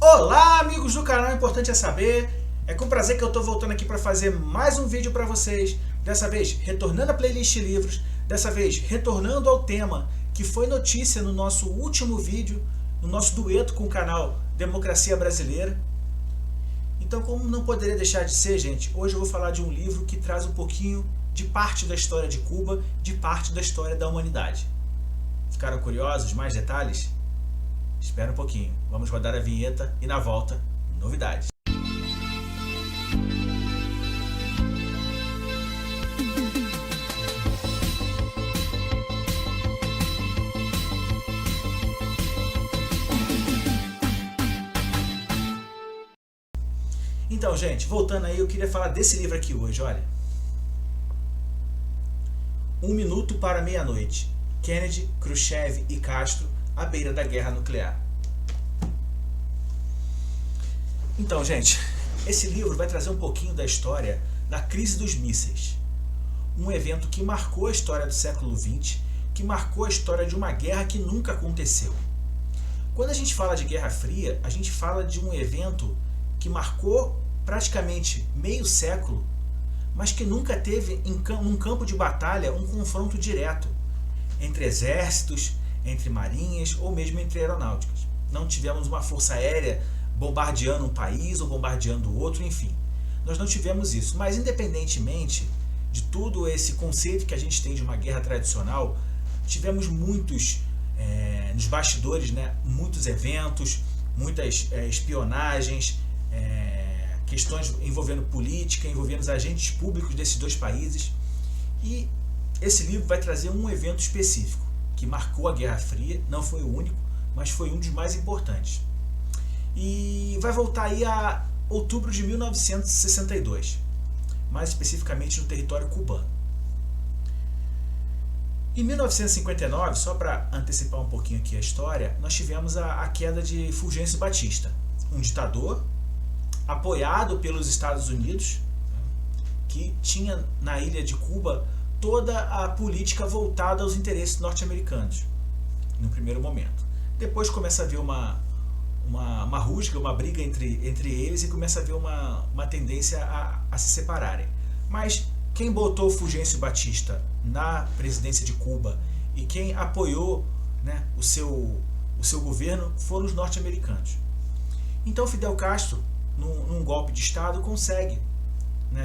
Olá, amigos do canal Importante é Saber. É com prazer que eu estou voltando aqui para fazer mais um vídeo para vocês. Dessa vez retornando à playlist de livros, dessa vez retornando ao tema que foi notícia no nosso último vídeo, no nosso dueto com o canal Democracia Brasileira. Então, como não poderia deixar de ser, gente, hoje eu vou falar de um livro que traz um pouquinho de parte da história de Cuba, de parte da história da humanidade. Ficaram curiosos? Mais detalhes? Espera um pouquinho, vamos rodar a vinheta e na volta, novidades. Então, gente, voltando aí, eu queria falar desse livro aqui hoje, olha. 1 minuto para meia-noite. Kennedy, Khrushchev e Castro à beira da guerra nuclear. Então, gente, esse livro vai trazer um pouquinho da história da crise dos mísseis. Um evento que marcou a história do século XX, que marcou a história de uma guerra que nunca aconteceu. Quando a gente fala de Guerra Fria, a gente fala de um evento que marcou praticamente meio século, mas que nunca teve num campo de batalha um confronto direto entre exércitos, entre marinhas ou mesmo entre aeronáuticas. Não tivemos uma força aérea bombardeando um país ou bombardeando o outro, enfim. Nós não tivemos isso, mas independentemente de todo esse conceito que a gente tem de uma guerra tradicional, tivemos muitos, nos bastidores, muitos eventos, muitas espionagens, questões envolvendo política, envolvendo os agentes públicos desses dois países. E esse livro vai trazer um evento específico que marcou a Guerra Fria, não foi o único, mas foi um dos mais importantes. E vai voltar aí a outubro de 1962, mais especificamente no território cubano. Em 1959, só para antecipar um pouquinho aqui a história, nós tivemos a queda de Fulgêncio Batista, um ditador apoiado pelos Estados Unidos, que tinha na ilha de Cuba toda a política voltada aos interesses norte-americanos, no primeiro momento. Depois começa a haver uma rusga, uma briga entre eles e começa a haver uma tendência a se separarem. Mas quem botou Fulgêncio Batista na presidência de Cuba e quem apoiou, o seu governo foram os norte-americanos. Então Fidel Castro, num golpe de Estado, consegue,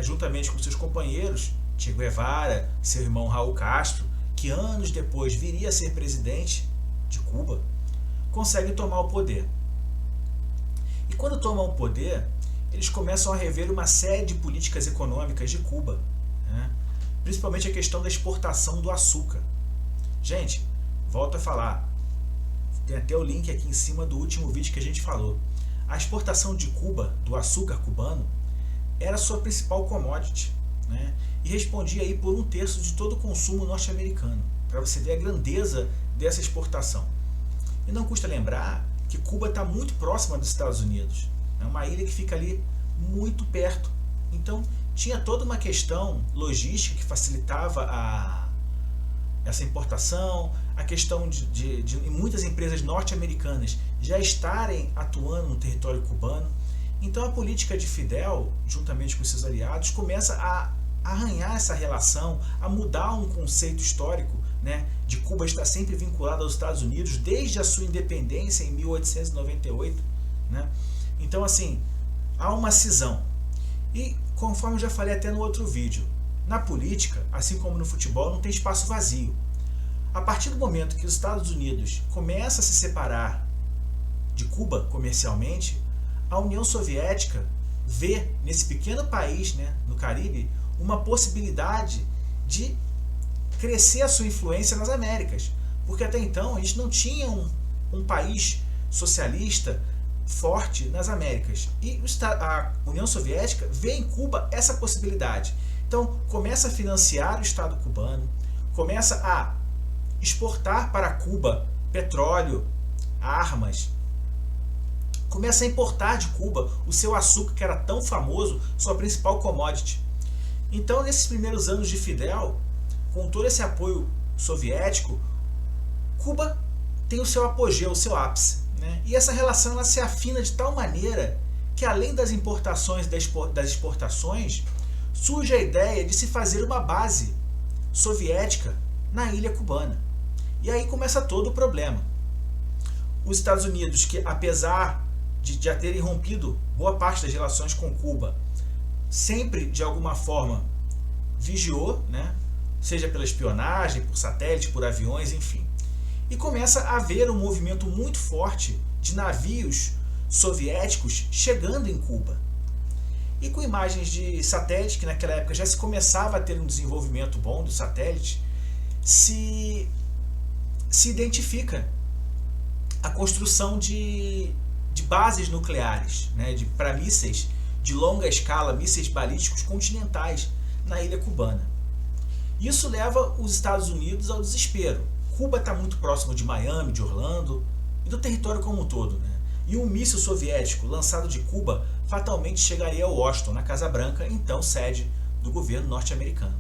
juntamente com seus companheiros, Che Guevara, seu irmão Raul Castro, que anos depois viria a ser presidente de Cuba, consegue tomar o poder. E quando tomam o poder, eles começam a rever uma série de políticas econômicas de Cuba, principalmente a questão da exportação do açúcar. Gente, volto a falar, tem até o link aqui em cima do último vídeo que a gente falou. A exportação de Cuba, do açúcar cubano, era a sua principal commodity, e respondia aí por 1/3 de todo o consumo norte-americano, para você ver a grandeza dessa exportação. E não custa lembrar que Cuba está muito próxima dos Estados Unidos, é uma ilha que fica ali muito perto, então tinha toda uma questão logística que facilitava essa importação, a questão de muitas empresas norte-americanas já estarem atuando no território cubano. Então a política de Fidel, juntamente com seus aliados, começa a arranhar essa relação, a mudar um conceito histórico, de Cuba estar sempre vinculado aos Estados Unidos desde a sua independência em 1898. Então, assim, há uma cisão. E, conforme eu já falei até no outro vídeo, na política, assim como no futebol, não tem espaço vazio. A partir do momento que os Estados Unidos começam a se separar de Cuba comercialmente, a União Soviética vê nesse pequeno país, no Caribe, uma possibilidade de crescer a sua influência nas Américas, porque até então a gente não tinha um país socialista forte nas Américas, e a União Soviética vê em Cuba essa possibilidade. Então começa a financiar o Estado cubano, começa a exportar para Cuba petróleo, armas, começa a importar de Cuba o seu açúcar, que era tão famoso, sua principal commodity. Então, nesses primeiros anos de Fidel, com todo esse apoio soviético, Cuba tem o seu apogeu, o seu ápice. né? E essa relação ela se afina de tal maneira que, além das importações e das exportações, surge a ideia de se fazer uma base soviética na ilha cubana. E aí começa todo o problema. Os Estados Unidos, que apesar de já terem rompido boa parte das relações com Cuba, sempre de alguma forma vigiou, né? Seja pela espionagem, por satélite, por aviões, enfim. E começa a haver um movimento muito forte de navios soviéticos chegando em Cuba. E com imagens de satélite, que naquela época já se começava a ter um desenvolvimento bom do satélite, se identifica a construção de bases nucleares, né, para mísseis de longa escala, mísseis balísticos continentais na ilha cubana. Isso leva os Estados Unidos ao desespero. Cuba está muito próximo de Miami, de Orlando e do território como um todo, né? E um míssil soviético lançado de Cuba fatalmente chegaria a Washington, na Casa Branca, então sede do governo norte-americano.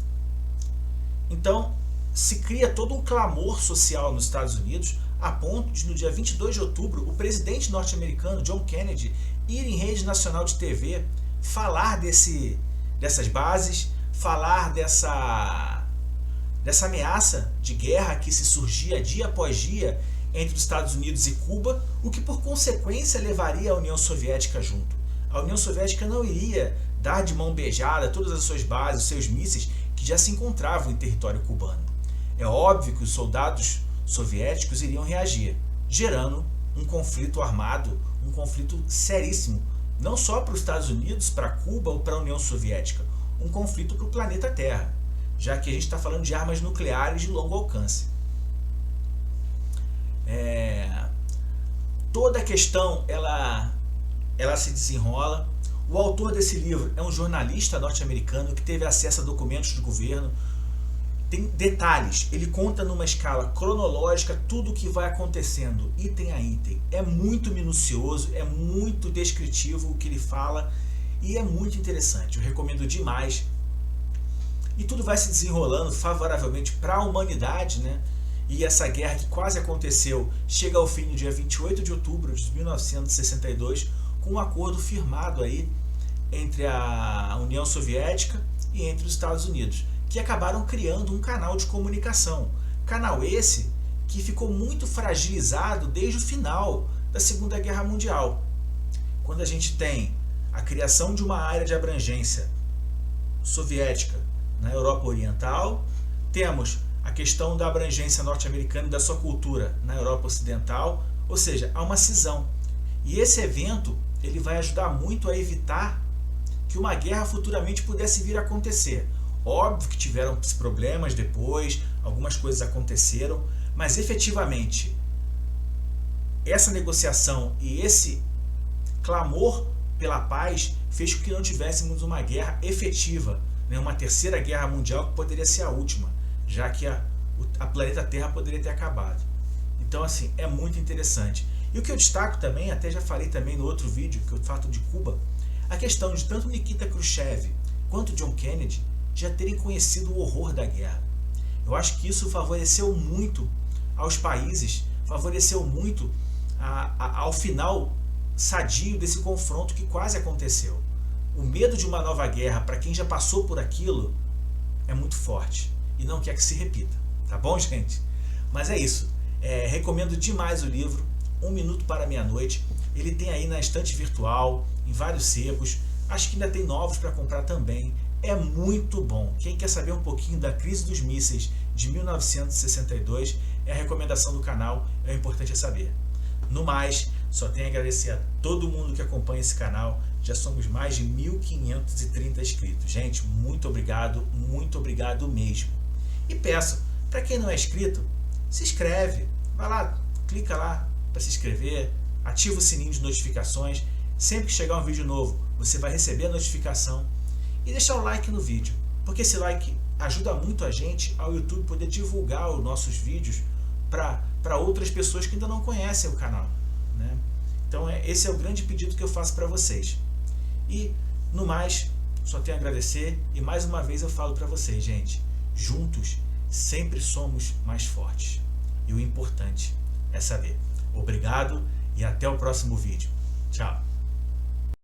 Então, se cria todo um clamor social nos Estados Unidos, a ponto de, no dia 22 de outubro, o presidente norte-americano, John Kennedy, ir em rede nacional de TV, falar dessas bases, falar dessa ameaça de guerra que se surgia dia após dia entre os Estados Unidos e Cuba, o que por consequência levaria a União Soviética junto. A União Soviética não iria dar de mão beijada todas as suas bases, os seus mísseis, que já se encontravam em território cubano. É óbvio que os soldados soviéticos iriam reagir, gerando um conflito armado, um conflito seríssimo, não só para os Estados Unidos, para Cuba ou para a União Soviética, um conflito para o planeta Terra, já que a gente está falando de armas nucleares de longo alcance. Toda a questão ela se desenrola. O autor desse livro é um jornalista norte-americano que teve acesso a documentos do governo. Tem detalhes, ele conta numa escala cronológica tudo o que vai acontecendo, item a item. É muito minucioso, é muito descritivo o que ele fala e é muito interessante. Eu recomendo demais. E tudo vai se desenrolando favoravelmente para a humanidade, né? E essa guerra que quase aconteceu chega ao fim no dia 28 de outubro de 1962, com um acordo firmado aí entre a União Soviética e entre os Estados Unidos, que acabaram criando um canal de comunicação. Canal esse que ficou muito fragilizado desde o final da Segunda Guerra Mundial. Quando a gente tem a criação de uma área de abrangência soviética na Europa Oriental, temos a questão da abrangência norte-americana e da sua cultura na Europa Ocidental, ou seja, há uma cisão. E esse evento ele vai ajudar muito a evitar que uma guerra futuramente pudesse vir a acontecer. Óbvio que tiveram problemas depois, algumas coisas aconteceram, mas efetivamente essa negociação e esse clamor pela paz fez com que não tivéssemos uma guerra efetiva, né? Uma terceira guerra mundial que poderia ser a última, já que a planeta Terra poderia ter acabado. Então, assim, é muito interessante. E o que eu destaco também, até já falei também no outro vídeo que eu faço de Cuba, a questão de tanto Nikita Khrushchev quanto John Kennedy já terem conhecido o horror da guerra. Eu acho que isso favoreceu muito aos países, favoreceu muito ao final sadio desse confronto que quase aconteceu. O medo de uma nova guerra, para quem já passou por aquilo, é muito forte e não quer que se repita, tá bom, gente? Mas é isso. Recomendo demais o livro, 1 Minuto para Meia-Noite. Ele tem aí na estante virtual, em vários sebos. Acho que ainda tem novos para comprar também. É muito bom. Quem quer saber um pouquinho da crise dos mísseis de 1962, é a recomendação do canal, é importante saber. No mais, só tenho a agradecer a todo mundo que acompanha esse canal. Já somos mais de 1.530 inscritos. Gente, muito obrigado mesmo. E peço, para quem não é inscrito, se inscreve. Vai lá, clica lá para se inscrever, ativa o sininho de notificações. Sempre que chegar um vídeo novo, você vai receber a notificação. E deixar o like no vídeo, porque esse like ajuda muito a gente ao YouTube poder divulgar os nossos vídeos para outras pessoas que ainda não conhecem o canal, né? Então esse é o grande pedido que eu faço para vocês. E no mais, só tenho a agradecer e mais uma vez eu falo para vocês, gente, juntos sempre somos mais fortes. E o importante é saber. Obrigado e até o próximo vídeo. Tchau!